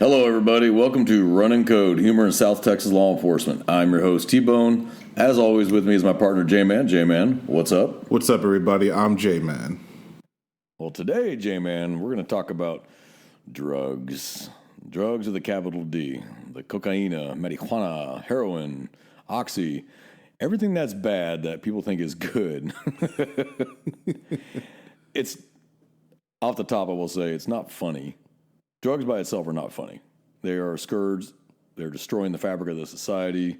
Hello, everybody. Welcome to Running Code, Humor in South Texas Law Enforcement. I'm your host, T-Bone. As always, with me is my partner, J-Man. J-Man, what's up? What's up, everybody? I'm J-Man. Well, today, J-Man, we're going to talk about drugs. Drugs with a capital D. The cocaine, marijuana, heroin, oxy, everything that's bad that people think is good. It's, off the top, I will say, it's not funny. Drugs by itself are not funny. They are a scourge. They're destroying the fabric of the society.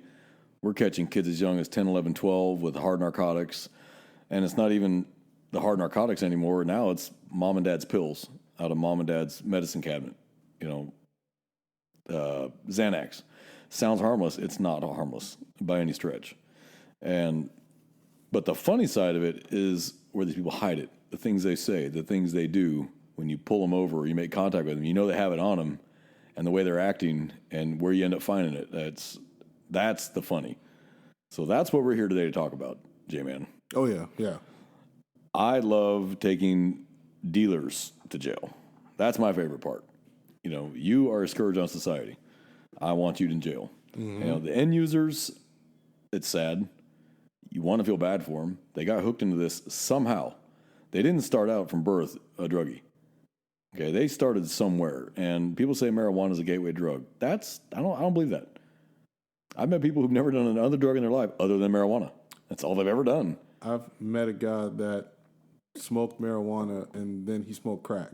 We're catching kids as young as 10, 11, 12 with hard narcotics. And it's not even the hard narcotics anymore. Now it's mom and dad's pills out of mom and dad's medicine cabinet. Xanax. Sounds harmless. It's not harmless by any stretch. But the funny side of it is where these people hide it. The things they say, the things they do. When you pull them over, you make contact with them, you know they have it on them, and the way they're acting, and where you end up finding it. That's the funny. So that's what we're here today to talk about, J-Man. Oh, yeah. I love taking dealers to jail. That's my favorite part. You are a scourge on society. I want you in jail. Mm-hmm. The end users, it's sad. You want to feel bad for them. They got hooked into this somehow. They didn't start out from birth a druggie. Okay, they started somewhere, and people say marijuana is a gateway drug. I don't believe that. I've met people who've never done another drug in their life other than marijuana. That's all they've ever done. I've met a guy that smoked marijuana and then he smoked crack.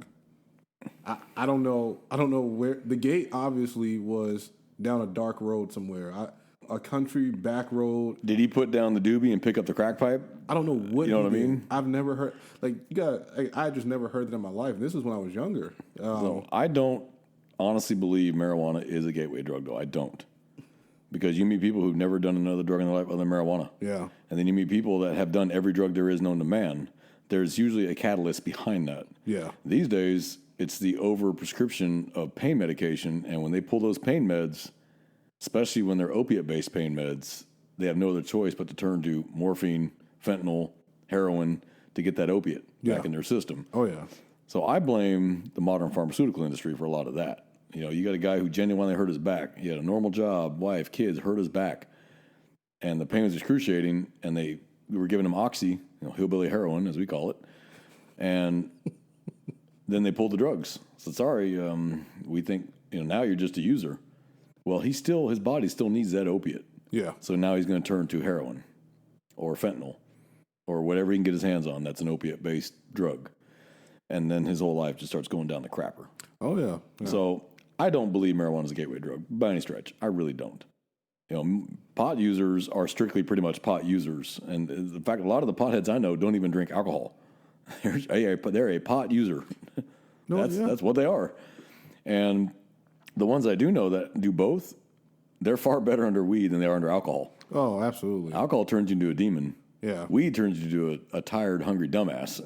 I don't know where the gate obviously was down a dark road somewhere. A country back road. Did he put down the doobie and pick up the crack pipe? I don't know what. You know what I mean? I've never heard I just never heard that in my life. This was when I was younger. So I don't honestly believe marijuana is a gateway drug, though. I don't, because you meet people who've never done another drug in their life other than marijuana. Yeah, and then you meet people that have done every drug there is known to man. There's usually a catalyst behind that. Yeah. These days, it's the overprescription of pain medication, and when they pull those pain meds, especially when they're opiate-based pain meds, they have no other choice but to turn to morphine, fentanyl, heroin to get that opiate back in their system. Oh, yeah. So I blame the modern pharmaceutical industry for a lot of that. You got a guy who genuinely hurt his back. He had a normal job, wife, kids, hurt his back. And the pain was excruciating, and we were giving him oxy, hillbilly heroin, as we call it. And then they pulled the drugs. So sorry, we think, now you're just a user. Well, his body still needs that opiate. Yeah. So now he's going to turn to heroin or fentanyl or whatever he can get his hands on that's an opiate-based drug. And then his whole life just starts going down the crapper. Oh, yeah. So I don't believe marijuana is a gateway drug by any stretch. I really don't. Pot users are strictly pretty much pot users. And in fact, a lot of the potheads I know don't even drink alcohol. They're a pot user. That's what they are. And the ones I do know that do both, they're far better under weed than they are under alcohol. Oh, absolutely. Alcohol turns you into a demon. Yeah. Weed turns you into a tired, hungry dumbass.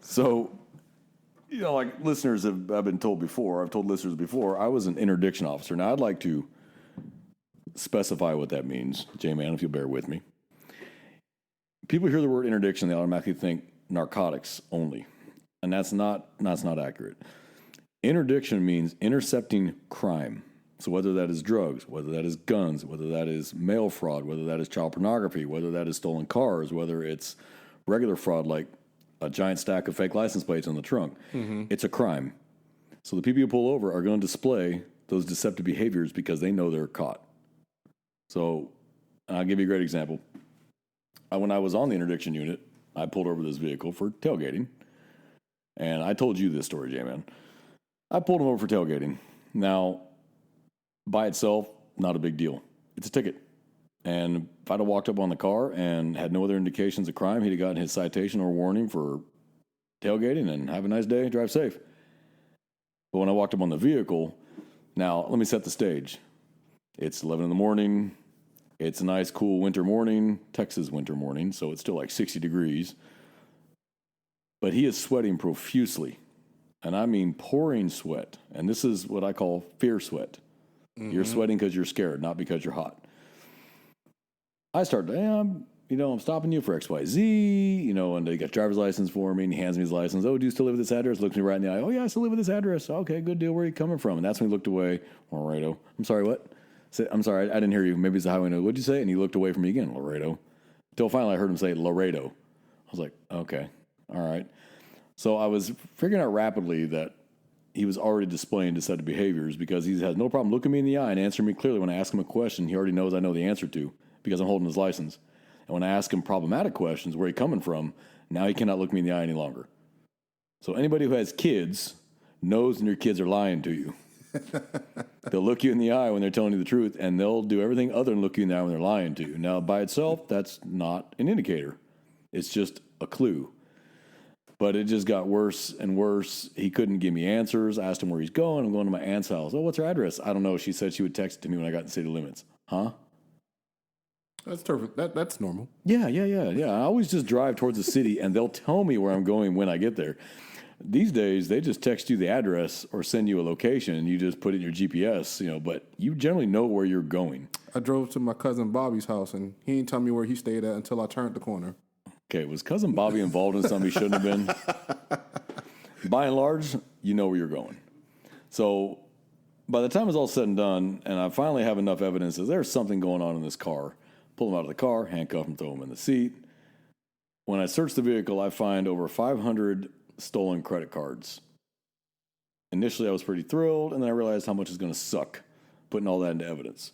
So, like listeners I've been told before, I've told listeners before, I was an interdiction officer. Now, I'd like to specify what that means, J-Man, if you'll bear with me. People hear the word interdiction, they automatically think narcotics only. And that's not accurate. Interdiction means intercepting crime. So whether that is drugs, whether that is guns, whether that is mail fraud, whether that is child pornography, whether that is stolen cars, whether it's regular fraud like a giant stack of fake license plates in the trunk, it's a crime. So the people you pull over are going to display those deceptive behaviors because they know they're caught. So I'll give you a great example. When I was on the interdiction unit, I pulled over this vehicle for tailgating. And I told you this story, J-Man. I pulled him over for tailgating. Now, by itself, not a big deal. It's a ticket. And if I'd have walked up on the car and had no other indications of crime, he'd have gotten his citation or warning for tailgating and have a nice day, drive safe. But when I walked up on the vehicle, now let me set the stage. It's 11 in the morning. It's a nice, cool winter morning, Texas winter morning, so it's still like 60 degrees. But he is sweating profusely. And I mean pouring sweat. And this is what I call fear sweat. Mm-hmm. You're sweating because you're scared, not because you're hot. I start, I'm stopping you for XYZ, and he got driver's license for me, and he hands me his license. Oh, do you still live at this address? Looks me right in the eye. Oh, yeah, I still live at this address. Okay, good deal. Where are you coming from? And that's when he looked away. Laredo. I'm sorry, what? I'm sorry, I didn't hear you. Maybe it's the highway note. What'd you say? And he looked away from me again, Laredo. Until finally I heard him say Laredo. I was like, okay, all right. So I was figuring out rapidly that he was already displaying this set of behaviors because he has no problem looking me in the eye and answering me clearly when I ask him a question he already knows I know the answer to because I'm holding his license. And when I ask him problematic questions, where he coming from, now he cannot look me in the eye any longer. So anybody who has kids knows when your kids are lying to you. They'll look you in the eye when they're telling you the truth, and they'll do everything other than look you in the eye when they're lying to you. Now, by itself, that's not an indicator. It's just a clue. But it just got worse and worse. He couldn't give me answers. I asked him where he's going. I'm going to my aunt's house. Oh, what's her address? I don't know. She said she would text it to me when I got in city limits. Huh? That's perfect. That's normal. Yeah. I always just drive towards the city, and they'll tell me where I'm going when I get there. These days, they just text you the address or send you a location, and you just put it in your GPS, but you generally know where you're going. I drove to my cousin Bobby's house, and he didn't tell me where he stayed at until I turned the corner. Okay, was Cousin Bobby involved in something he shouldn't have been? By and large, you know where you're going. So by the time it's all said and done, and I finally have enough evidence that there's something going on in this car, pull him out of the car, handcuff him, throw him in the seat. When I search the vehicle, I find over 500 stolen credit cards. Initially, I was pretty thrilled, and then I realized how much it's going to suck putting all that into evidence.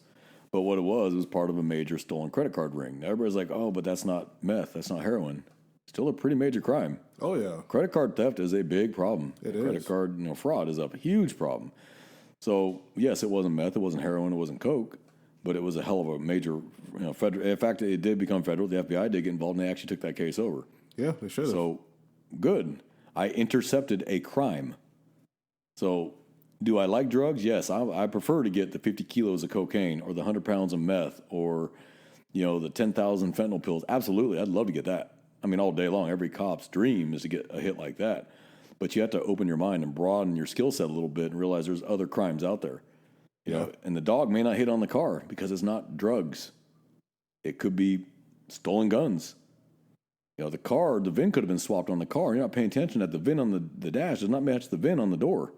But what it was part of a major stolen credit card ring. Now, everybody's like, oh, but that's not meth. That's not heroin. Still a pretty major crime. Oh, yeah. Credit card theft is a big problem. It Credit is. card fraud is a huge problem. So, yes, it wasn't meth. It wasn't heroin. It wasn't coke. But it was a hell of a major, federal. In fact, it did become federal. The FBI did get involved, and they actually took that case over. Yeah, they should have. So, good. I intercepted a crime. So, do I like drugs? Yes. I prefer to get the 50 kilos of cocaine or the 100 pounds of meth or, the 10,000 fentanyl pills. Absolutely. I'd love to get that. I mean, all day long. Every cop's dream is to get a hit like that. But you have to open your mind and broaden your skill set a little bit and realize there's other crimes out there. And the dog may not hit on the car because it's not drugs. It could be stolen guns. The car, the VIN could have been swapped on the car. You're not paying attention that the VIN on the dash does not match the VIN on the door.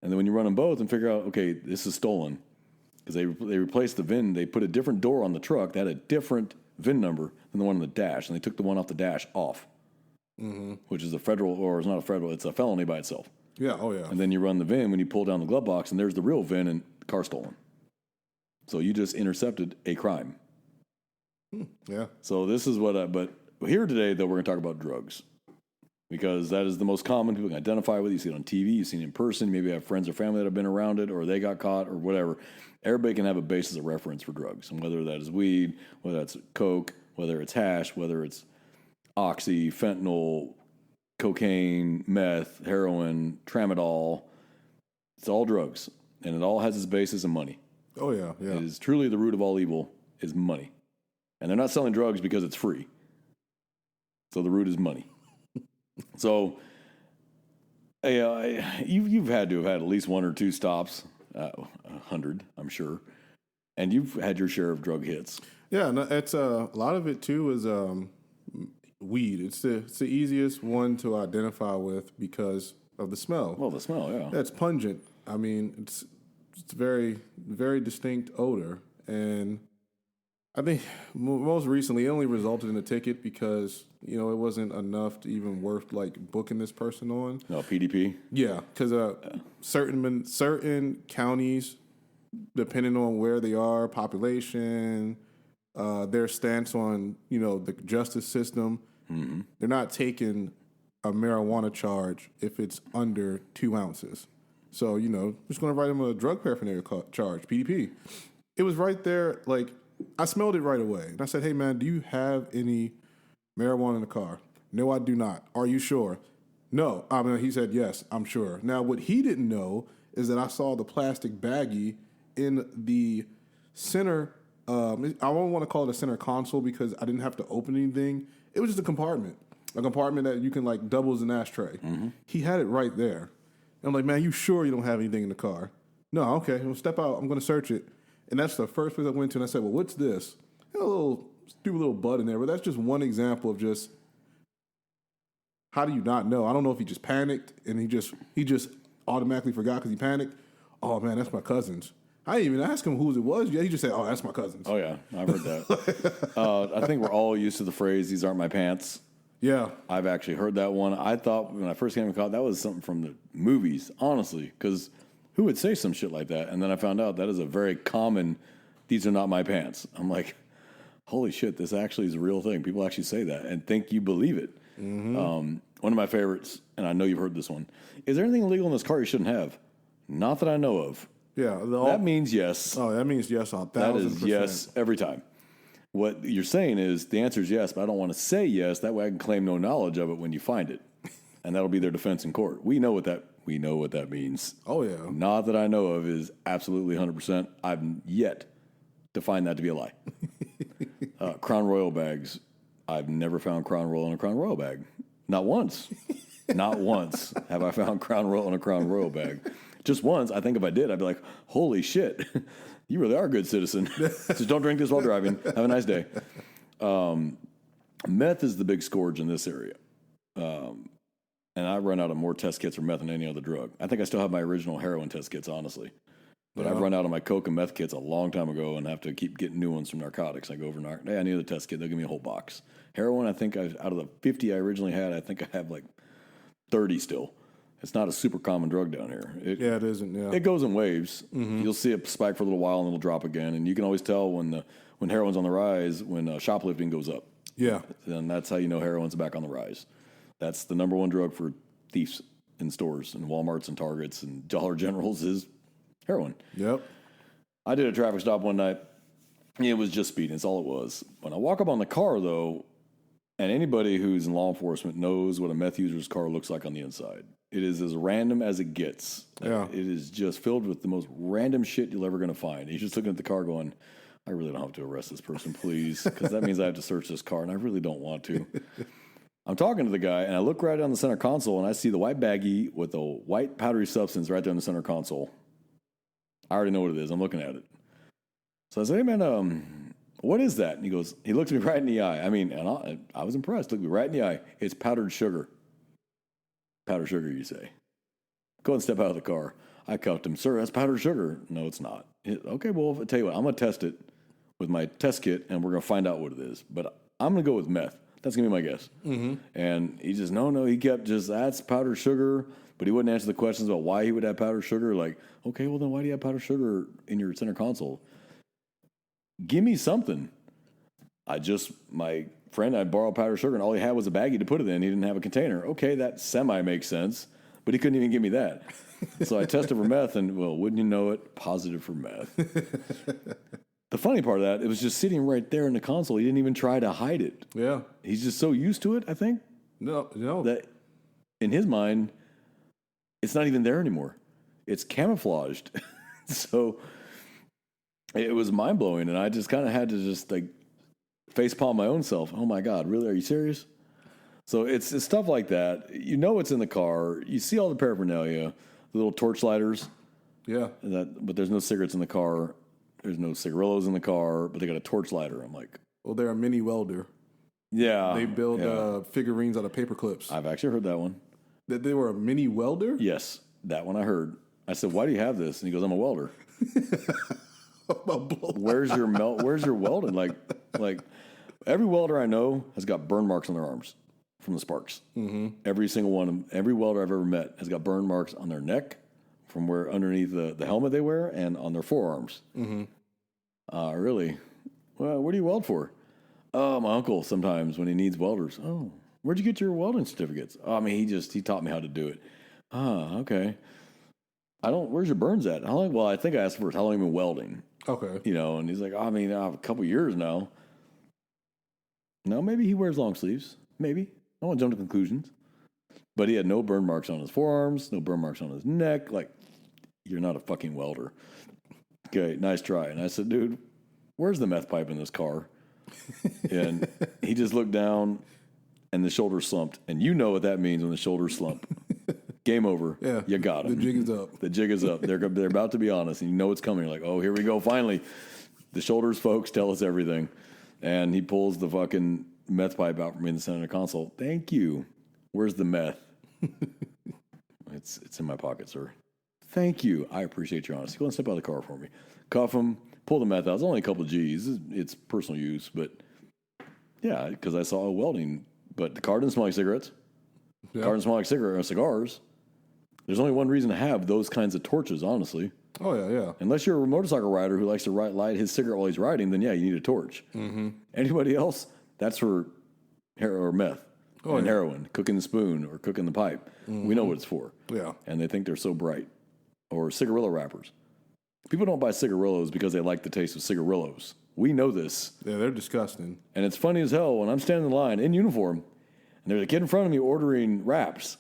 And then when you run them both and figure out, okay, this is stolen, because they replaced the VIN, they put a different door on the truck that had a different VIN number than the one on the dash, and they took the one off the dash off, which is a federal, or it's not a federal, it's a felony by itself. Yeah, oh yeah. And then you run the VIN when you pull down the glove box, and there's the real VIN, and the car stolen. So you just intercepted a crime. Yeah. So this is but here today, though, we're going to talk about drugs. Because that is the most common. People can identify with it. You see it on TV. You see it in person. Maybe you have friends or family that have been around it, or they got caught, or whatever. Everybody can have a basis of reference for drugs, and whether that is weed, whether that's coke, whether it's hash, whether it's oxy, fentanyl, cocaine, meth, heroin, tramadol. It's all drugs, and it all has its basis in money. Oh yeah. It is truly the root of all evil is money, and they're not selling drugs because it's free. So the root is money. So, you've had to have had at least one or two stops, 100, I'm sure, and you've had your share of drug hits. Yeah, no, it's a lot of it too is weed. It's the easiest one to identify with because of the smell. Well, the smell, yeah. It's pungent. I mean, it's very, very distinct odor, and I think most recently it only resulted in a ticket because it wasn't enough to even worth booking this person on. No, PDP. Yeah, because certain counties, depending on where they are, population, their stance on the justice system, they're not taking a marijuana charge if it's under 2 ounces. So just going to write them a drug paraphernalia charge, PDP. It was right there, I smelled it right away. And I said, hey, man, do you have any marijuana in the car? No, I do not. Are you sure? No. He said, yes, I'm sure. Now, what he didn't know is that I saw the plastic baggie in the center. I don't want to call it a center console because I didn't have to open anything. It was just a compartment that you can double as an ashtray. He had it right there. And I'm like, man, you sure you don't have anything in the car? No, okay. Well, step out. I'm going to search it. And that's the first place I went to, and I said, well, what's this? And a little bud in there. But that's just one example of just how do you not know? I don't know if he just panicked and he just automatically forgot because he panicked. Oh man, that's my cousin's. I didn't even ask him whose it was. Yeah, he just said, "Oh, that's my cousin's." Oh yeah, I've heard that. I think we're all used to the phrase "These aren't my pants." Yeah, I've actually heard that one. I thought when I first came to college that was something from the movies, honestly, because who would say some shit like that? And then I found out that is a very common. These are not my pants. I'm like, holy shit, this actually is a real thing. People actually say that and think you believe it. Mm-hmm. One of my favorites, and I know you've heard this one. Is there anything illegal in this car you shouldn't have? Not that I know of. Yeah, that means yes. Oh, that means yes. 1,000%. That is yes every time. What you're saying is the answer is yes, but I don't want to say yes. That way I can claim no knowledge of it when you find it, and that'll be their defense in court. We know what that means. Oh yeah. Not that I know of is absolutely 100%. I've yet to find that to be a lie. Crown Royal bags. I've never found Crown Royal in a Crown Royal bag. Not once. Not once have I found Crown Royal in a Crown Royal bag. Just once. I think if I did, I'd be like, holy shit. You really are a good citizen. Just don't drink this while driving. Have a nice day. Meth is the big scourge in this area. And I run out of more test kits for meth than any other drug. I think I still have my original heroin test kits, honestly. But I've run out of my coke and meth kits a long time ago and have to keep getting new ones from narcotics. I go over and hey, I need a test kit. They'll give me a whole box. Heroin, I think out of the 50 I originally had, I think I have like 30 still. It's not a super common drug down here. It isn't. Yeah, it goes in waves. Mm-hmm. You'll see it spike for a little while and it'll drop again. And you can always tell when heroin's on the rise when shoplifting goes up. Yeah, and that's how you know heroin's back on the rise. That's the number one drug for thieves in stores and Walmarts and Targets and Dollar Generals is heroin. Yep. I did a traffic stop one night. It was just speeding. That's all it was. When I walk up on the car, though, and anybody who's in law enforcement knows what a meth user's car looks like on the inside. It is as random as it gets. Yeah. It is just filled with the most random shit you're ever going to find. He's just looking at the car going, I really don't have to arrest this person, please, because that means I have to search this car, and I really don't want to. I'm talking to the guy, and I look right on the center console, and I see the white baggie with the white powdery substance right there in the center console. I already know what it is. I'm looking at it. So I say, hey, man, what is that? And he looks me right in the eye. I mean, and I was impressed. Looked me right in the eye. It's powdered sugar. Powdered sugar, you say. Go and step out of the car. I cuffed him. Sir, that's powdered sugar. No, it's not. Okay, well, I'll tell you what. I'm going to test it with my test kit, and we're going to find out what it is. But I'm going to go with meth. That's going to be my guess. Mm-hmm. And he just, no, he kept just, that's powdered sugar. But he wouldn't answer the questions about why he would have powdered sugar. Like, okay, well, then why do you have powdered sugar in your center console? Give me something. My friend, I borrowed powdered sugar, and all he had was a baggie to put it in. He didn't have a container. Okay, that semi makes sense, but he couldn't even give me that. So I tested for meth, and, well, wouldn't you know it, positive for meth. The funny part of that, it was just sitting right there in the console. He didn't even try to hide it. Yeah. He's just so used to it, I think. No. That in his mind, it's not even there anymore. It's camouflaged. So it was mind-blowing, and I just kind of had to just, like, facepalm my own self. Oh, my God, really? Are you serious? So it's stuff like that. You know it's in the car. You see all the paraphernalia, the little torch lighters. Yeah. But there's no cigarettes in the car. There's no cigarillos in the car, but they got a torch lighter. I'm like... Well, they're a mini welder. Yeah. They build figurines out of paper clips. I've actually heard that one. That they were a mini welder? Yes, that one I heard. I said, why do you have this? And he goes, I'm a welder. Where's your welding? Like every welder I know has got burn marks on their arms from the sparks. Mm-hmm. Every single one, every welder I've ever met has got burn marks on their neck from where underneath the helmet they wear and on their forearms. Mm-hmm. Really? Well, what do you weld for? Oh, my uncle sometimes when he needs welders. Oh, where'd you get your welding certificates? Oh, I mean, he taught me how to do it. Ah, okay. Where's your burns at? How long? Well, I think I asked first, how long have you been welding? Okay. And he's like, I mean, I have a couple years now. No, maybe he wears long sleeves. Maybe. I don't want to jump to conclusions. But he had no burn marks on his forearms, no burn marks on his neck. Like, you're not a fucking welder. Okay, nice try. And I said, dude, where's the meth pipe in this car? And he just looked down, and the shoulders slumped. And you know what that means when the shoulders slump. Game over. Yeah. You got him. The jig is up. The jig is up. They're about to be honest, and you know it's coming. You're like, oh, here we go. Finally, the shoulders folks tell us everything. And he pulls the fucking meth pipe out for me in the center console. Thank you. Where's the meth? It's in my pocket, sir. Thank you. I appreciate your honesty. Go and step out of the car for me. Cuff him. Pull the meth out. It's only a couple of G's. It's personal use, but yeah, because I saw a welding. But the car didn't smell like cigarettes. The car didn't smell like cigars. There's only one reason to have those kinds of torches, honestly. Oh, yeah. Unless you're a motorcycle rider who likes to light his cigarette while he's riding, then yeah, you need a torch. Mm-hmm. Anybody else, that's for meth and heroin, cooking the spoon or cooking the pipe. Mm-hmm. We know what it's for. Yeah. And they think they're so bright. Or cigarillo wrappers. People don't buy cigarillos because they like the taste of cigarillos. We know this. Yeah, they're disgusting. And it's funny as hell when I'm standing in line in uniform and there's a kid in front of me ordering wraps.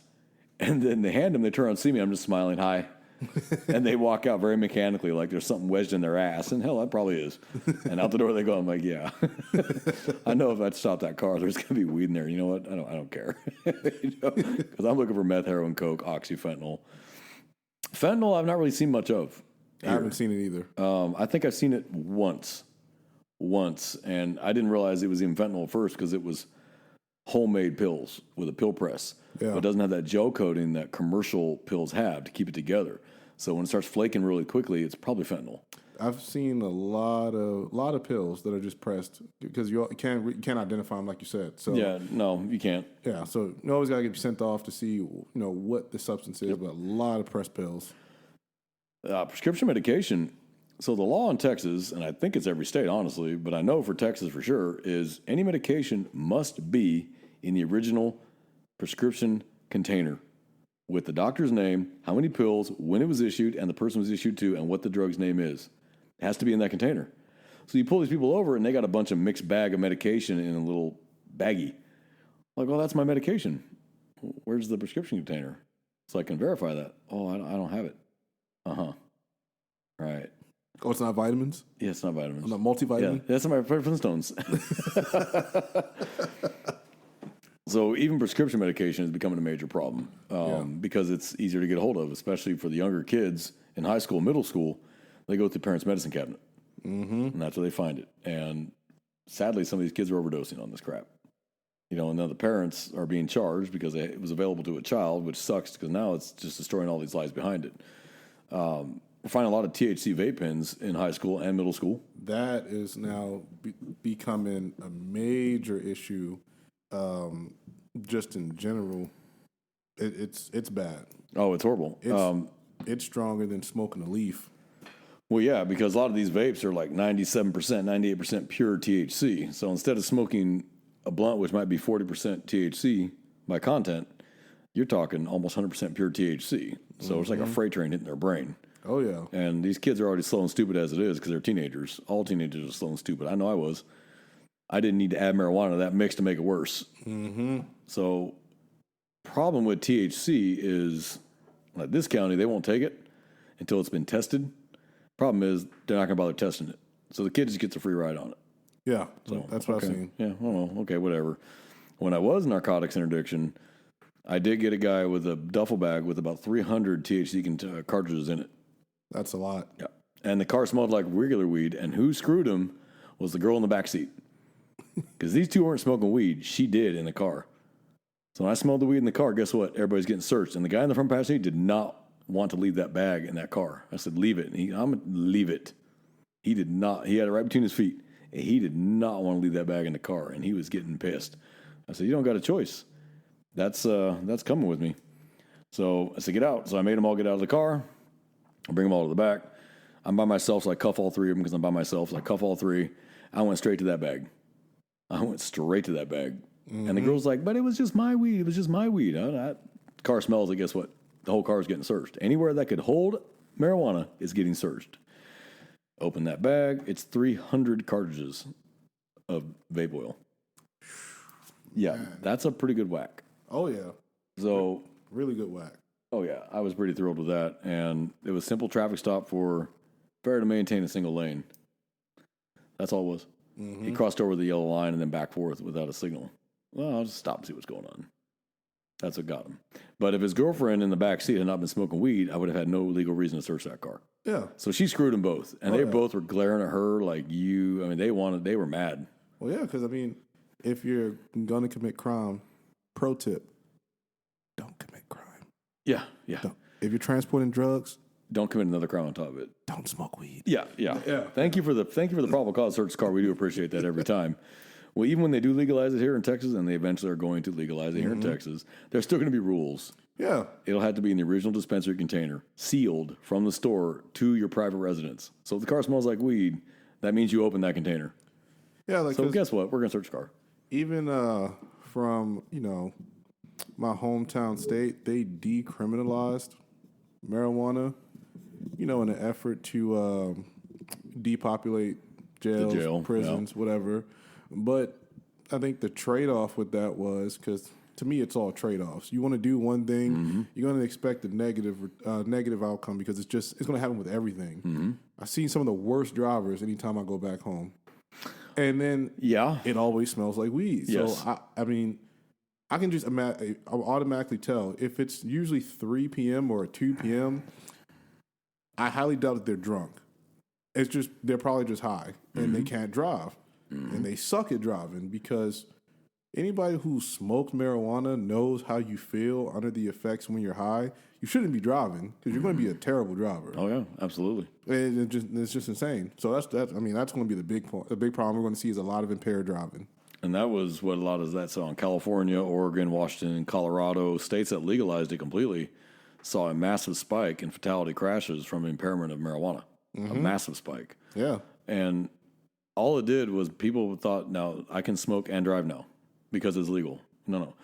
And then they hand them, they turn around and see me. I'm just smiling, hi. And they walk out very mechanically like there's something wedged in their ass. And hell, that probably is. And out the door they go. I'm like, yeah. I know if I'd stop that car, there's going to be weed in there. You know what? I don't care. Because I'm looking for meth, heroin, coke, oxyfentanyl. Fentanyl, I've not really seen much of. I haven't seen it either. I think I've seen it once, and I didn't realize it was even fentanyl at first because it was homemade pills with a pill press. Yeah. But it doesn't have that gel coating that commercial pills have to keep it together. So when it starts flaking really quickly, it's probably fentanyl. I've seen a lot of pills that are just pressed because you can't identify them like you said. So yeah, no, you can't. Yeah, so you always got to get sent off to see what the substance is. Yep. But a lot of pressed pills. Prescription medication. So the law in Texas, and I think it's every state, honestly, but I know for Texas for sure, is any medication must be in the original prescription container with the doctor's name, how many pills, when it was issued, and the person was issued to, and what the drug's name is. It has to be in that container. So you pull these people over, and they got a bunch of mixed bag of medication in a little baggie. Like, well, that's my medication. Where's the prescription container? So I can verify that. Oh, I don't have it. Uh-huh. Right. Oh, it's not vitamins? Yeah, it's not vitamins. Not multivitamin? Yeah, that's my Flintstones. So even prescription medication is becoming a major problem because it's easier to get a hold of, especially for the younger kids in high school, middle school. They go to the parents' medicine cabinet, and that's where they find it. And sadly, some of these kids are overdosing on this crap. And now the parents are being charged because it was available to a child, which sucks because now it's just destroying all these lives behind it. We're finding a lot of THC vape pens in high school and middle school. That is now becoming a major issue, just in general. It's bad. Oh, it's horrible. It's stronger than smoking a leaf. Well, yeah, because a lot of these vapes are like 97%, 98% pure THC. So instead of smoking a blunt, which might be 40% THC by content, you're talking almost 100% pure THC. So it's like a freight train hitting their brain. Oh, yeah. And these kids are already slow and stupid as it is because they're teenagers. All teenagers are slow and stupid. I know I was. I didn't need to add marijuana to that mix to make it worse. Mm-hmm. So problem with THC is, like this county, they won't take it until it's been tested. Problem is, they're not going to bother testing it. So the kid just gets a free ride on it. Yeah, so that's what I've seen. Yeah, well, okay, whatever. When I was narcotics interdiction, I did get a guy with a duffel bag with about 300 THC cartridges in it. That's a lot. Yeah. And the car smelled like regular weed, and who screwed him was the girl in the back seat. Because these two weren't smoking weed. She did in the car. So when I smelled the weed in the car, guess what? Everybody's getting searched. And the guy in the front passenger seat did not want to leave that bag in that car. I said, leave it. And I'm going to leave it. He did not. He had it right between his feet. And he did not want to leave that bag in the car. And he was getting pissed. I said, you don't got a choice. That's coming with me. So I said, get out. So I made them all get out of the car. I bring them all to the back. I'm by myself, so I cuff all three of them because I'm by myself. So I cuff all three. I went straight to that bag. Mm-hmm. And the girl's like, but it was just my weed. It was just my weed. The car smells it. Guess what? The whole car is getting searched. Anywhere that could hold marijuana is getting searched. Open that bag. It's 300 cartridges of vape oil. Yeah, that's a pretty good whack. Oh, yeah. So really good whack. Oh, yeah. I was pretty thrilled with that. And it was a simple traffic stop for fair to maintain a single lane. That's all it was. Mm-hmm. He crossed over the yellow line and then back forth without a signal. Well, I'll just stop and see what's going on. That's what got him. But if his girlfriend in the back seat had not been smoking weed, I would have had no legal reason to search that car. Yeah. So she screwed them both. And they both were glaring at her like they were mad. Well, yeah, because I mean, if you're gonna commit crime, pro tip: don't commit crime. Yeah, yeah. Don't. If you're transporting drugs, Don't commit another crime on top of it. don't smoke weed. Yeah. Thank you for the probable cause search car. We do appreciate that every time. Well, even when they do legalize it here in Texas, and they eventually are going to legalize it here in Texas, there's still going to be rules. Yeah. It'll have to be in the original dispensary container, sealed from the store to your private residence. So if the car smells like weed, that means you open that container. Yeah. Like, So guess what? We're going to search the car. even from my hometown state, they decriminalized marijuana. In an effort to depopulate jails, prisons, whatever. But I think the trade-off with that was, because to me it's all trade-offs. You want to do one thing, you're going to expect a negative outcome, because it's going to happen with everything. I've seen some of the worst drivers anytime I go back home, and then it always smells like weed. Yes. So I mean, I can just I'll automatically tell if it's usually 3 p.m. or 2 p.m. I highly doubt that they're drunk. It's just they're probably just high and they can't drive, and they suck at driving, because anybody who smoked marijuana knows how you feel under the effects when you're high. You shouldn't be driving, because you're going to be a terrible driver. Oh yeah, absolutely. And it's just insane. So that's going to be the big problem we're going to see, is a lot of impaired driving. And that was what a lot of that saw in California, Oregon, Washington, Colorado, states that legalized it completely, saw a massive spike in fatality crashes from impairment of marijuana. A massive spike. Yeah. And all it did was people thought, now I can smoke and drive now because it's legal. No.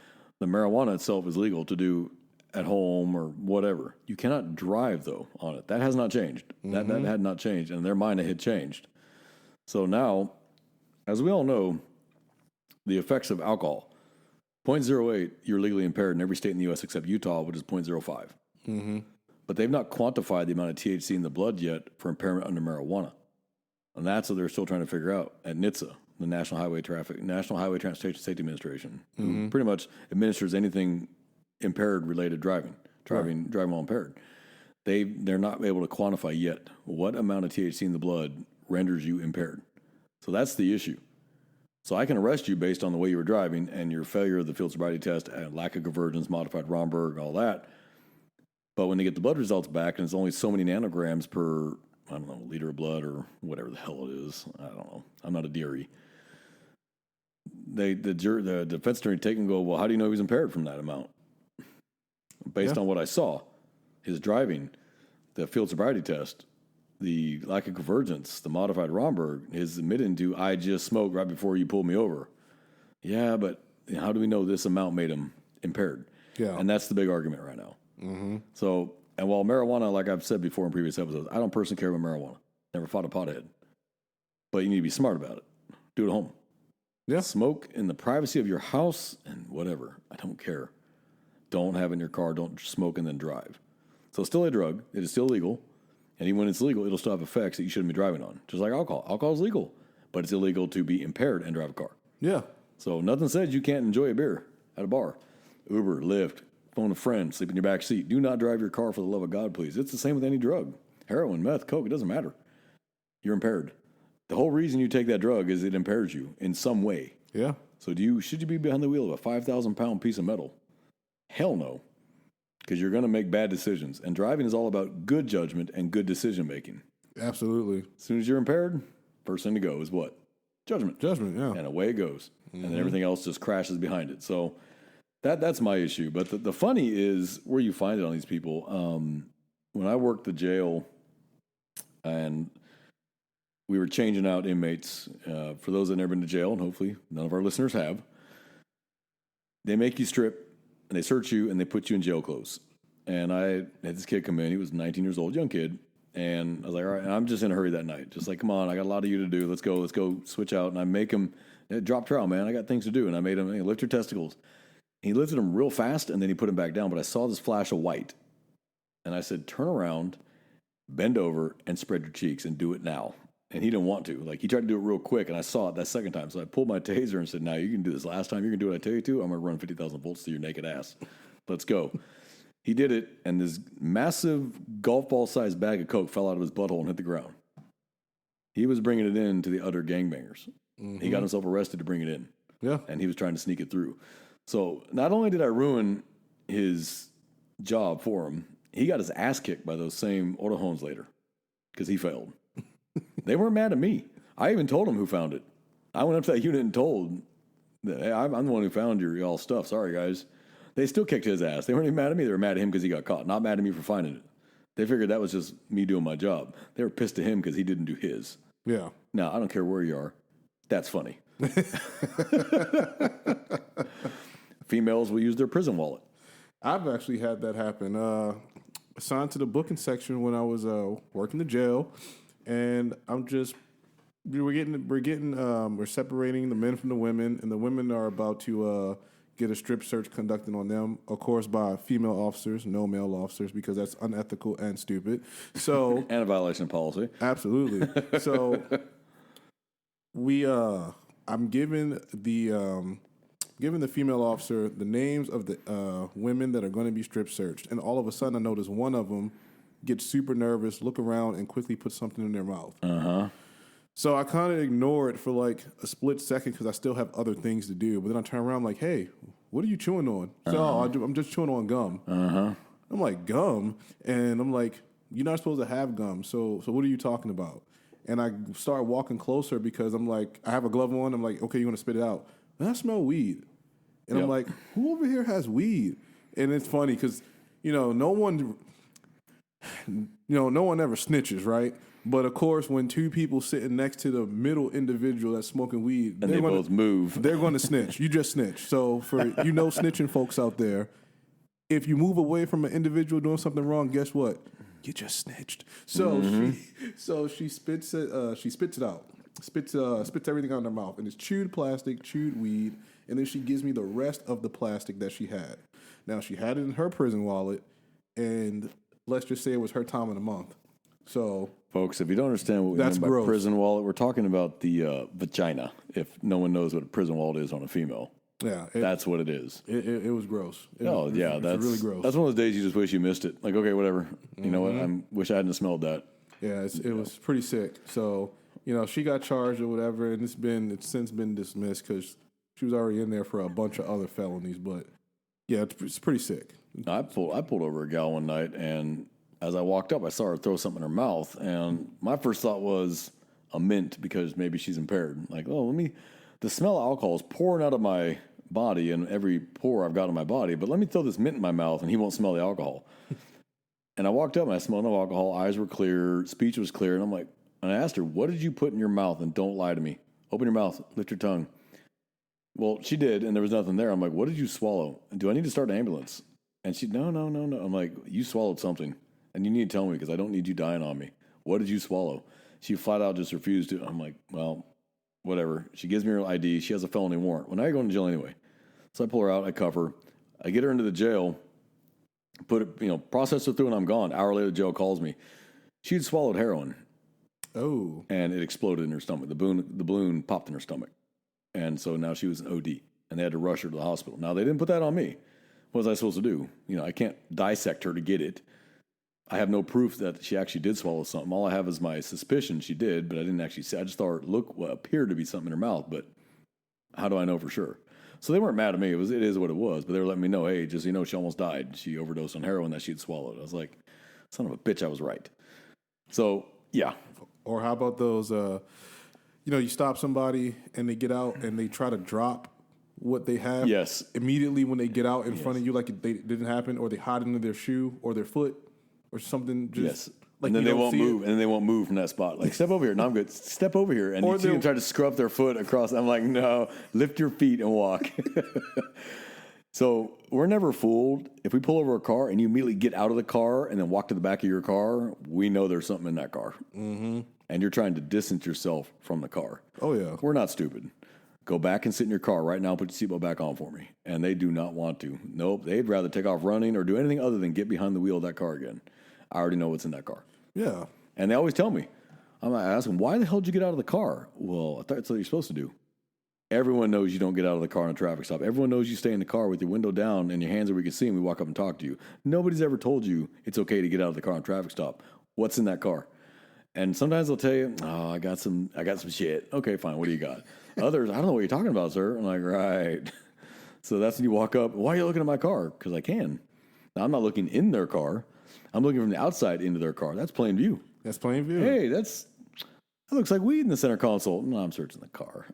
The marijuana itself is legal to do at home or whatever. You cannot drive, though, on it. That has not changed. That had not changed. And in their mind, it had changed. So now, as we all know, the effects of alcohol. 0.08, you're legally impaired in every state in the U.S. except Utah, which is 0.05. But they've not quantified the amount of THC in the blood yet for impairment under marijuana. And that's what they're still trying to figure out at NHTSA, the National Highway Transportation Safety Administration, who pretty much administers anything impaired-related driving while impaired. They're not able to quantify yet what amount of THC in the blood renders you impaired. So that's the issue. So I can arrest you based on the way you were driving and your failure of the field sobriety test, and lack of convergence, modified Romberg, all that. But when they get the blood results back, and it's only so many nanograms per, I don't know, liter of blood or whatever the hell it is. I don't know. I'm not a DRE. The defense attorney take and go, well, how do you know he was impaired from that amount? Based on what I saw, his driving, the field sobriety test, the lack of convergence, the modified Romberg, his admitting to, I just smoked right before you pulled me over. Yeah, but how do we know this amount made him impaired? Yeah. And that's the big argument right now. So, and while marijuana, like I've said before in previous episodes, I don't personally care about marijuana. Never fought a pothead. But you need to be smart about it. Do it at home. Yeah. Smoke in the privacy of your house and whatever. I don't care. Don't have it in your car. Don't smoke and then drive. So it's still a drug. It is still legal. And even when it's legal, it'll still have effects that you shouldn't be driving on. Just like alcohol. Alcohol is legal, but it's illegal to be impaired and drive a car. Yeah. So nothing says you can't enjoy a beer at a bar. Uber, Lyft, phone a friend, sleep in your back seat. Do not drive your car for the love of God, please. It's the same with any drug. Heroin, meth, coke, it doesn't matter. You're impaired. The whole reason you take that drug is it impairs you in some way. Yeah. So should you be behind the wheel of a 5,000-pound piece of metal? Hell no. Because you're going to make bad decisions. And driving is all about good judgment and good decision making. Absolutely. As soon as you're impaired, first thing to go is what? Judgment. Judgment, yeah. And away it goes. And then everything else just crashes behind it. So that's my issue. But the funny is where you find it on these people. When I worked the jail and we were changing out inmates, for those that have never been to jail, and hopefully none of our listeners have, they make you strip and they search you and they put you in jail clothes. And I had this kid come in. He was 19 years old, young kid. And I was like, all right, and I'm just in a hurry that night. Just like, come on, I got a lot of you to do. Let's go switch out. And I make him drop trial, man. I got things to do. And I made him lift your testicles. He lifted them real fast and then he put them back down. But I saw this flash of white. And I said, turn around, bend over, and spread your cheeks and do it now. And he didn't want to. Like, he tried to do it real quick, and I saw it that second time. So I pulled my taser and said, now you can do this. Last time you're going to do what I tell you to, I'm going to run 50,000 volts through your naked ass. Let's go. He did it, and this massive golf ball-sized bag of coke fell out of his butthole and hit the ground. He was bringing it in to the other gangbangers. He got himself arrested to bring it in. Yeah. And he was trying to sneak it through. So not only did I ruin his job for him, he got his ass kicked by those same Autohones later because he failed. They weren't mad at me. I even told him who found it. I went up to that unit and told that, hey, I'm the one who found your y'all stuff. Sorry, guys. They still kicked his ass. They weren't even mad at me. They were mad at him because he got caught. Not mad at me for finding it. They figured that was just me doing my job. They were pissed at him because he didn't do his. Yeah. Now, I don't care where you are. That's funny. Females will use their prison wallet. I've actually had that happen. Assigned to the booking section when I was working the jail, and we're separating the men from the women, and the women are about to get a strip search conducted on them, of course, by female officers, no male officers, because that's unethical and stupid. So And a violation of policy. absolutely. So I'm giving the female officer the names of the women that are going to be strip searched, and all of a sudden I notice one of them gets super nervous, look around, and quickly put something in their mouth. So I kind of ignore it for like a split second because I still have other things to do. But then I turn around, I'm like, hey, what are you chewing on? So I'm just chewing on gum. I'm like, gum? And I'm like, you're not supposed to have gum. So what are you talking about? And I start walking closer because I'm like, I have a glove on. I'm like, okay, you want to spit it out? And I smell weed. And I'm like, who over here has weed? And it's funny because, no one ever snitches, right? But of course, when two people sitting next to the middle individual that's smoking weed, and they both move, they're going to snitch. You just snitch. So for snitching folks out there, if you move away from an individual doing something wrong, guess what? You just snitched. So she spits it. She spits it out. Spits everything out in her mouth, and it's chewed plastic, chewed weed, and then she gives me the rest of the plastic that she had. Now she had it in her prison wallet, and let's just say it was her time of the month. So, folks, if you don't understand what we mean by prison wallet, we're talking about the vagina. If no one knows what a prison wallet is on a female, that's what it is. It was gross. That's really gross. That's one of those days you just wish you missed it. Like, okay, whatever. You know what? I wish I hadn't smelled that. Yeah, it was pretty sick. So, she got charged or whatever, and it's since been dismissed because she was already in there for a bunch of other felonies. But yeah, it's pretty sick. I pulled over a gal one night, and as I walked up, I saw her throw something in her mouth, and my first thought was a mint because maybe she's impaired. Like, the smell of alcohol is pouring out of my body and every pore I've got in my body, but let me throw this mint in my mouth and he won't smell the alcohol. And I walked up and I smelled no alcohol, eyes were clear, speech was clear, and I asked her, what did you put in your mouth? And don't lie to me. Open your mouth, lift your tongue. Well, she did, and there was nothing there. I'm like, what did you swallow? Do I need to start an ambulance? And she, no. I'm like, you swallowed something. And you need to tell me because I don't need you dying on me. What did you swallow? She flat out just refused to. I'm like, well, whatever. She gives me her ID. She has a felony warrant. Well, now you're going to jail anyway. So I pull her out. I cuff her. I get her into the jail. Process her through, and I'm gone. Hour later, the jail calls me. She'd swallowed heroin. Oh. And it exploded in her stomach. The balloon popped in her stomach. And so now she was an OD. And they had to rush her to the hospital. Now, they didn't put that on me. What was I supposed to do? I can't dissect her to get it. I have no proof that she actually did swallow something. All I have is my suspicion she did, but I didn't actually see. I just saw her look what appeared to be something in her mouth, but how do I know for sure? So they weren't mad at me. It is what it was, but they were letting me know, hey, just she almost died. She overdosed on heroin that she'd swallowed. I was like, son of a bitch, I was right. So, yeah. Or how about those, you stop somebody and they get out and they try to drop what they have. Yes. Immediately when they get out in front of you like it didn't happen, or they hide into their shoe or their foot. Or something just like, and then they won't move, and then they won't move from that spot. Like, step over here. No, I'm good. Step over here. And you see them try to scrub their foot across. I'm like, no, lift your feet and walk. So we're never fooled. If we pull over a car and you immediately get out of the car and then walk to the back of your car, we know there's something in that car. Mm-hmm. And you're trying to distance yourself from the car. Oh, yeah. We're not stupid. Go back and sit in your car right now and put your seatbelt back on for me. And they do not want to. Nope. They'd rather take off running or do anything other than get behind the wheel of that car again. I already know what's in that car. Yeah. And they always tell me. I ask them, why the hell did you get out of the car? Well, I thought that's what you're supposed to do. Everyone knows you don't get out of the car in a traffic stop. Everyone knows you stay in the car with your window down and your hands where we can see and we walk up and talk to you. Nobody's ever told you it's okay to get out of the car in a traffic stop. What's in that car? And sometimes they'll tell you, "Oh, I got some shit." Okay, fine. What do you got? Others, I don't know what you're talking about, sir. I'm like, right. So that's when you walk up. Why are you looking at my car? Because I can. Now, I'm not looking in their car. I'm looking from the outside into their car. That's plain view. That's plain view. Hey, that looks like weed in the center console. No, I'm searching the car.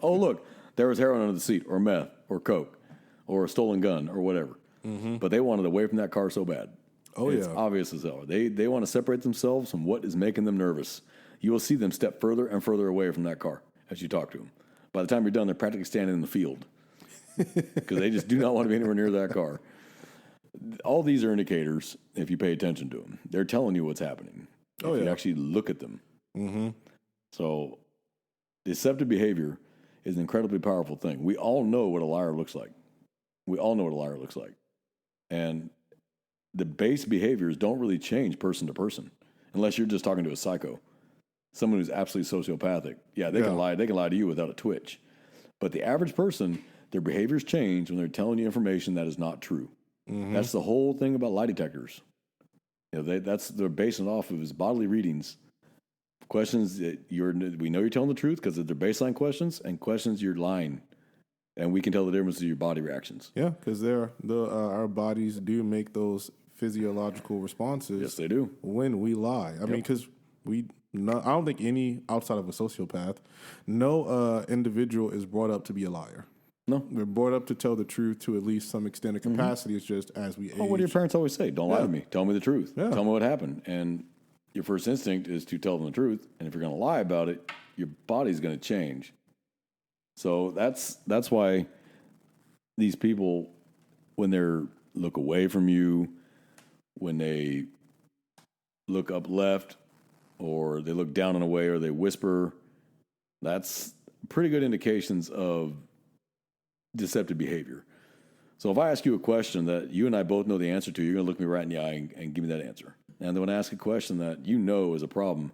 Oh, look, there was heroin under the seat, or meth, or coke, or a stolen gun, or whatever. Mm-hmm. But they wanted away from that car so bad. Oh, it's obvious as hell. They want to separate themselves from what is making them nervous. You will see them step further and further away from that car as you talk to them. By the time you're done, they're practically standing in the field because they just do not want to be anywhere near that car. All these are indicators, if you pay attention to them. They're telling you what's happening if you actually look at them. Mm-hmm. So deceptive behavior is an incredibly powerful thing. We all know what a liar looks like. And the base behaviors don't really change person to person unless you're just talking to a psycho, someone who's absolutely sociopathic. Yeah, they can lie. They can lie to you without a twitch. But the average person, their behaviors change when they're telling you information that is not true. Mm-hmm. That's the whole thing about lie detectors. They're basing it off of his bodily readings, questions that we know you're telling the truth because they're baseline questions, and questions you're lying. And we can tell the difference in your body reactions. Yeah, because our bodies do make those physiological responses. Yes, they do. When we lie. I mean, because I don't think any, outside of a sociopath, no individual is brought up to be a liar. No. We're brought up to tell the truth to at least some extent of capacity. Mm-hmm. It's just as we age. What do your parents always say? Don't lie to me. Tell me the truth. Yeah. Tell me what happened. And your first instinct is to tell them the truth. And if you're going to lie about it, your body's going to change. So that's why these people, when they look away from you, when they look up left, or they look down and away, or they whisper, that's pretty good indications of deceptive behavior. So if I ask you a question that you and I both know the answer to, you're going to look me right in the eye and give me that answer. And then when I ask a question that you know is a problem,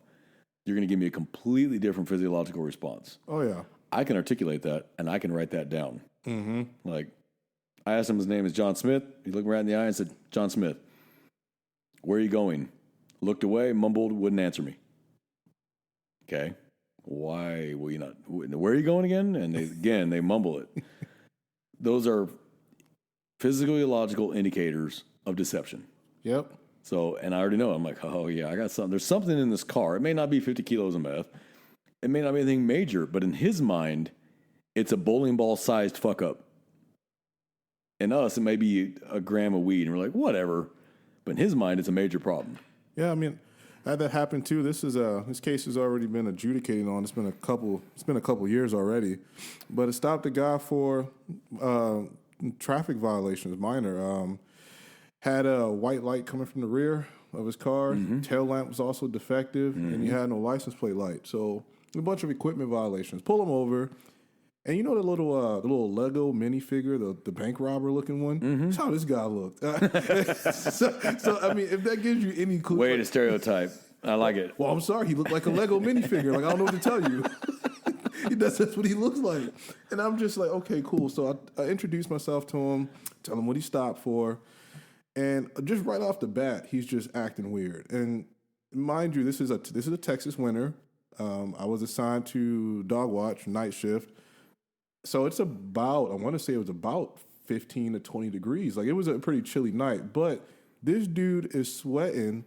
you're going to give me a completely different physiological response. Oh, yeah. I can articulate that, and I can write that down. Mm-hmm. Like, I asked him, his name is John Smith. He looked me right in the eye and said, "John Smith, where are you going?" Looked away, mumbled, wouldn't answer me. Okay. Why will you not? Where are you going again? And they mumble it. Those are physiological indicators of deception. Yep. So, and I already know. I'm like, oh, yeah, I got something. There's something in this car. It may not be 50 kilos of meth. It may not be anything major, but in his mind, it's a bowling ball-sized fuck-up. In us, it may be a gram of weed, and we're like, whatever. But in his mind, it's a major problem. Yeah, I mean, I had that happen too. This case has already been adjudicated on. It's been a couple years already, but it stopped a guy for traffic violations, minor. Had a white light coming from the rear of his car. Mm-hmm. Tail lamp was also defective, and he had no license plate light. So a bunch of equipment violations. Pull him over, and you know the little Lego minifigure, the bank robber looking one. Mm-hmm. That's how this guy looked. So I mean, if that gives you any clue, way to stereotype. I like it. Well, I'm sorry, he looked like a Lego minifigure. Like, I don't know what to tell you. That's what he looks like. And I'm just like, okay, cool. So I introduced myself to him, tell him what he stopped for. And just right off the bat, he's just acting weird. And mind you, this is a Texas winter. I was assigned to dog watch, night shift. So it's about, I want to say it was about 15 to 20 degrees. Like, it was a pretty chilly night. But this dude is sweating.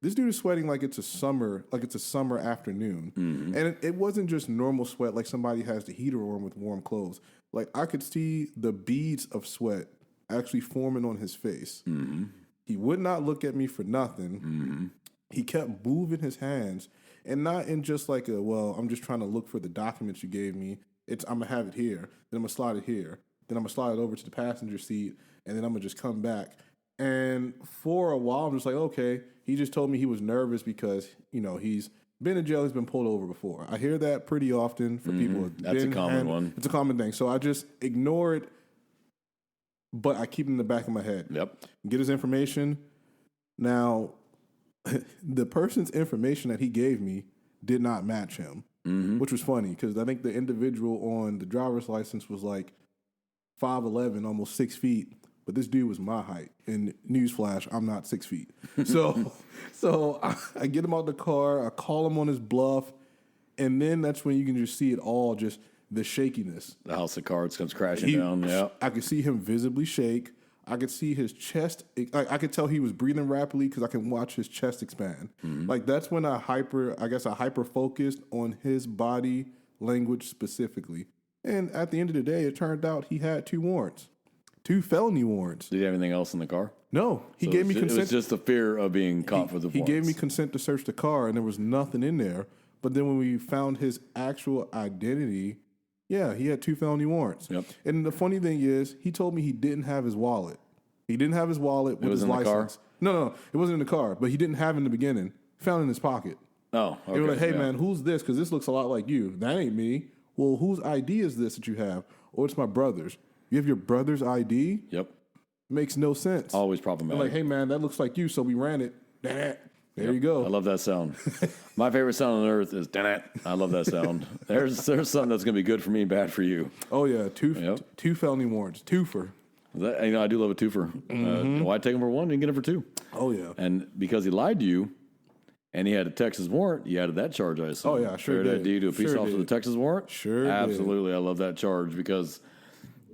This dude is sweating like it's a summer afternoon. Mm-hmm. And it wasn't just normal sweat like somebody has the heater on with warm clothes. Like, I could see the beads of sweat actually forming on his face. Mm-hmm. He would not look at me for nothing. Mm-hmm. He kept moving his hands, and not in just like I'm just trying to look for the documents you gave me. I'm going to have it here. Then I'm going to slide it here. Then I'm going to slide it over to the passenger seat, and then I'm going to just come back. And for a while, I'm just like, okay. He just told me he was nervous because, he's been in jail. He's been pulled over before. I hear that pretty often for people. That's a common one. It's a common thing. So I just ignore it, but I keep it in the back of my head. Yep. Get his information. Now, the person's information that he gave me did not match him, which was funny because I think the individual on the driver's license was like 5'11", almost 6 feet. but this dude was my height. And newsflash, I'm not 6 feet. So I get him out the car, I call him on his bluff, and then that's when you can just see it all, just the shakiness. The house of cards comes crashing down. Yeah, I could see him visibly shake. I could see his chest. I could tell he was breathing rapidly because I can watch his chest expand. Like that's when I hyper focused on his body language specifically. And at the end of the day, it turned out he had 2 warrants, 2 felony warrants. Did he have anything else in the car? No, he gave me consent. It was just the fear of being caught for the warrants. He gave me consent to search the car, and there was nothing in there. But then when we found his actual identity, yeah, he had 2 felony warrants. Yep. And the funny thing is, he told me he didn't have his wallet. He didn't have his wallet with his license. The car? No, it wasn't in the car, but he didn't have it in the beginning. Found it in his pocket. Oh, okay. They were like, hey, man, who's this? Because this looks a lot like you. That ain't me. Well, whose ID is this that you have? Oh, it's my brother's. You have your brother's ID? Yep. Makes no sense. Always problematic. They're like, hey, man, that looks like you, so we ran it. There you go. I love that sound. My favorite sound on earth is "dan it." I love that sound. There's something that's going to be good for me and bad for you. Oh, yeah. 2 felony warrants. Twofer. I do love a twofer. Why take him for 1? You can get him for 2. Oh, yeah. And because he lied to you, and he had a Texas warrant, you added that charge, I assume. Oh, yeah, sure Fair did. ID to a police officer with a Texas warrant? Sure Absolutely. I love that charge because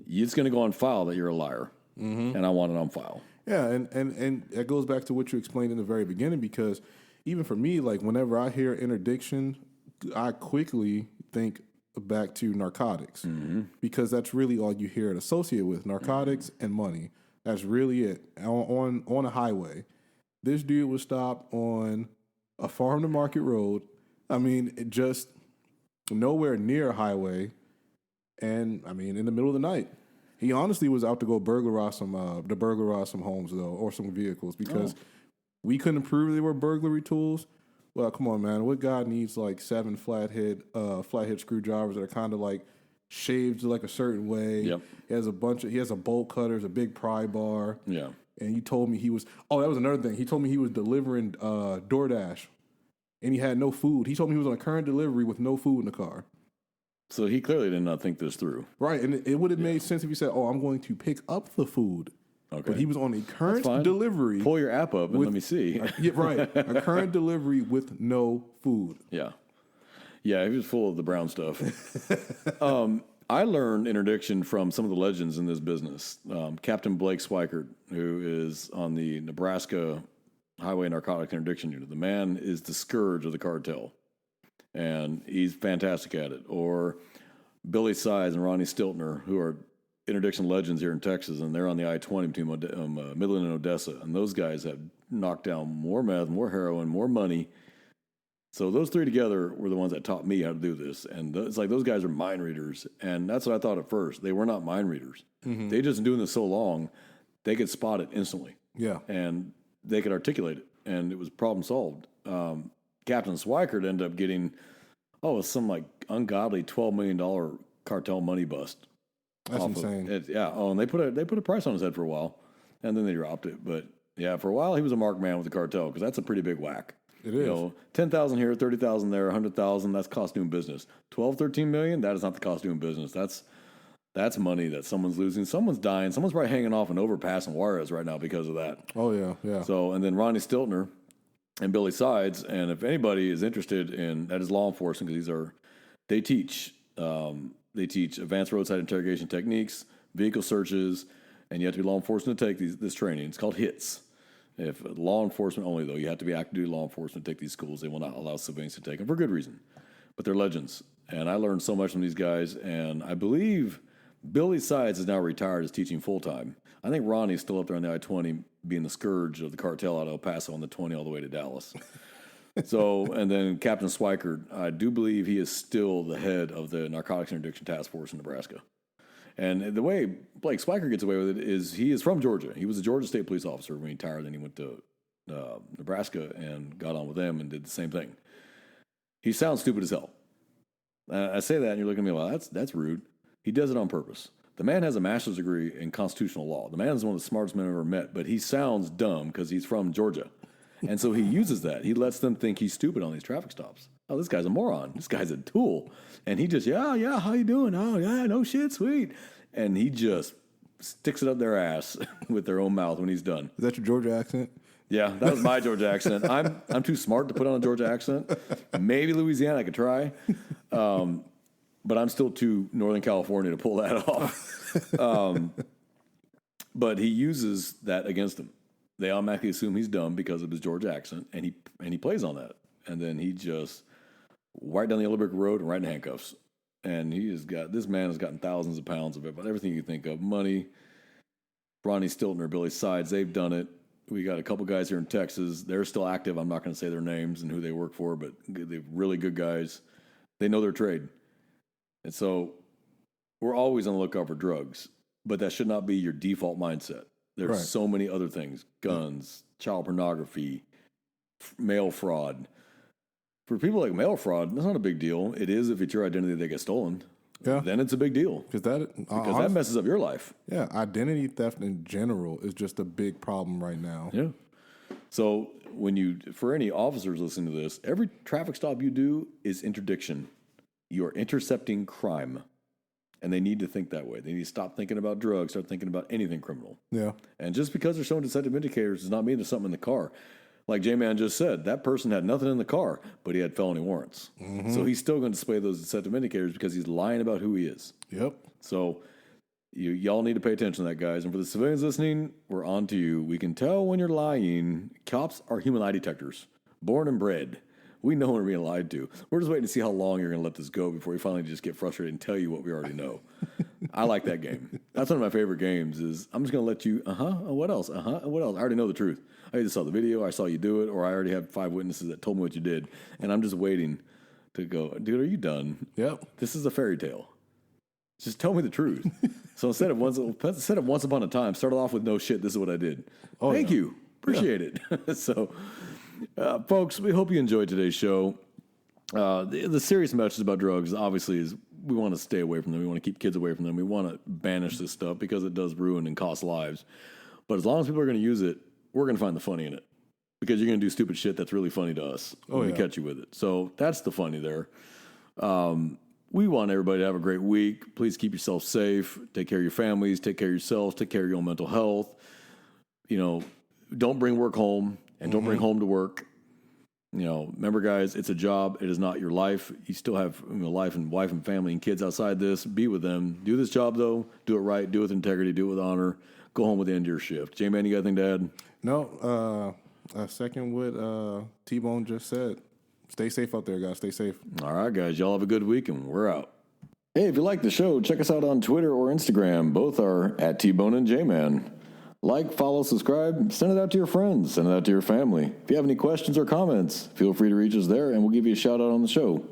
it's going to go on file that you're a liar, and I want it on file. Yeah, and it goes back to what you explained in the very beginning, because even for me, like whenever I hear interdiction, I quickly think back to narcotics, because that's really all you hear it associated with, narcotics and money. That's really it. On a highway, this dude was stopped on a farm to market road. I mean, it just nowhere near a highway, and I mean in the middle of the night. He honestly was out to go burglarize some homes though, or some vehicles, because we couldn't prove they were burglary tools. Well, come on, man. What guy needs like 7 flathead screwdrivers that are kind of like shaved like a certain way? Yep. He has a bolt cutter, a big pry bar. Yeah. And he told me that was another thing. He told me he was delivering DoorDash, and he had no food. He told me he was on a current delivery with no food in the car. So he clearly did not think this through. Right, and it would have made sense if he said, "Oh, I'm going to pick up the food." Okay. But he was on a current delivery. Pull your app up and let me see. Yeah, right. A current delivery with no food. Yeah. Yeah, he was full of the brown stuff. I learned interdiction from some of the legends in this business. Captain Blake Swikert, who is on the Nebraska Highway Narcotics Interdiction Unit. The man is the scourge of the cartel, and he's fantastic at it. Or Billy Sides and Ronnie Stiltner, who are interdiction legends here in Texas, and they're on the I-20 between Midland and Odessa. And those guys have knocked down more meth, more heroin, more money. So those 3 together were the ones that taught me how to do this. And it's like those guys are mind readers. And that's what I thought at first. They were not mind readers. They just doing this so long, they could spot it instantly. Yeah. And they could articulate it. And it was problem solved. Captain Swikert ended up getting, some like ungodly $12 million cartel money bust. That's insane. And they put a price on his head for a while, and then they dropped it. But yeah, for a while he was a marked man with the cartel, because that's a pretty big whack. It is. 10,000 here, 30,000 there, 100,000. That's cost doing business. 12, 13 million. That is not the cost doing business. That's money that someone's losing. Someone's dying. Someone's probably hanging off an overpass in Juarez right now because of that. Oh yeah. So, and then Ronnie Stiltner and Billy Sides, and if anybody is interested in that, is law enforcement, because they teach advanced roadside interrogation techniques, vehicle searches, and you have to be law enforcement to take this training. It's called HITS. If law enforcement only, though, you have to be active duty law enforcement to take these schools. They will not allow civilians to take them for good reason, but they're legends. And I learned so much from these guys, and I believe Billy Sides is now retired, is teaching full time. I think Ronnie's still up there on the I-20, being the scourge of the cartel out of El Paso on the 20 all the way to Dallas. So, and then Captain Swikert, I do believe he is still the head of the Narcotics Interdiction Task Force in Nebraska. And the way Blake Swikert gets away with it is he is from Georgia. He was a Georgia State police officer when he retired. Then he went to Nebraska and got on with them and did the same thing. He sounds stupid as hell. I say that, and you're looking at me, well, that's rude. He does it on purpose. The man has a master's degree in constitutional law. The man is one of the smartest men I've ever met, but he sounds dumb because he's from Georgia. And so he uses that. He lets them think he's stupid on these traffic stops. Oh, this guy's a moron. This guy's a tool. And he just, yeah, how you doing? Oh, yeah, no shit, sweet. And he just sticks it up their ass with their own mouth when he's done. Is that your Georgia accent? Yeah, that was my Georgia accent. I'm too smart to put on a Georgia accent. Maybe Louisiana, I could try. But I'm still too Northern California to pull that off. But he uses that against him. They automatically assume he's dumb because of his Georgia accent, and he plays on that. And then he just right down the yellow brick road and right in handcuffs. And this man has gotten thousands of pounds of everything you think of. Money, Ronnie Stilton or Billy Sides, they've done it. We got a couple guys here in Texas. They're still active. I'm not going to say their names and who they work for, but they're really good guys. They know their trade. And so we're always on the lookout for drugs, but that should not be your default mindset. There's so many other things: guns, child pornography, mail fraud. For people like mail fraud, that's not a big deal. It is if it's your identity that gets stolen. Yeah. Then it's a big deal. Because that messes up your life. Yeah, identity theft in general is just a big problem right now. Yeah. So for any officers listening to this, every traffic stop you do is interdiction. You're intercepting crime. And they need to think that way. They need to stop thinking about drugs, start thinking about anything criminal. Yeah. And just because they're showing deceptive indicators does not mean there's something in the car. Like J-Man just said, that person had nothing in the car, but he had felony warrants. Mm-hmm. So he's still going to display those deceptive indicators because he's lying about who he is. Yep. So y'all need to pay attention to that, guys. And for the civilians listening, we're on to you. We can tell when you're lying. Cops are human lie detectors, born and bred. We know when we're being lied to. We're just waiting to see how long you're going to let this go before you finally just get frustrated and tell you what we already know. I like that game. That's one of my favorite games is I'm just going to let you, what else? What else? I already know the truth. I either saw the video, I saw you do it, or I already have 5 witnesses that told me what you did. And I'm just waiting to go, dude, are you done? Yep. This is a fairy tale. Just tell me the truth. So instead of once upon a time, start off with no shit, this is what I did. Oh, Thank you. Appreciate it. So, folks, we hope you enjoyed today's show. The serious message about drugs, obviously, is we want to stay away from them. We want to keep kids away from them. We want to banish this stuff because it does ruin and cost lives. But as long as people are going to use it, we're going to find the funny in it because you're going to do stupid shit that's really funny to us when we catch you with it. So that's the funny there. We want everybody to have a great week. Please keep yourself safe. Take care of your families. Take care of yourselves. Take care of your own mental health. Don't bring work home and don't bring home to work. Remember, guys, it's a job. It is not your life. You still have life and wife and family and kids outside this. Be with them. Do this job, though. Do it right. Do it with integrity. Do it with honor. Go home with the end of your shift. J-Man, you got anything to add? No. Second what T-Bone just said. Stay safe out there, guys. Stay safe. All right, guys. Y'all have a good week, and we're out. Hey, if you like the show, check us out on Twitter or Instagram. Both are at T-Bone and J-Man. Like, follow, subscribe, send it out to your friends, send it out to your family. If you have any questions or comments, feel free to reach us there, and we'll give you a shout out on the show.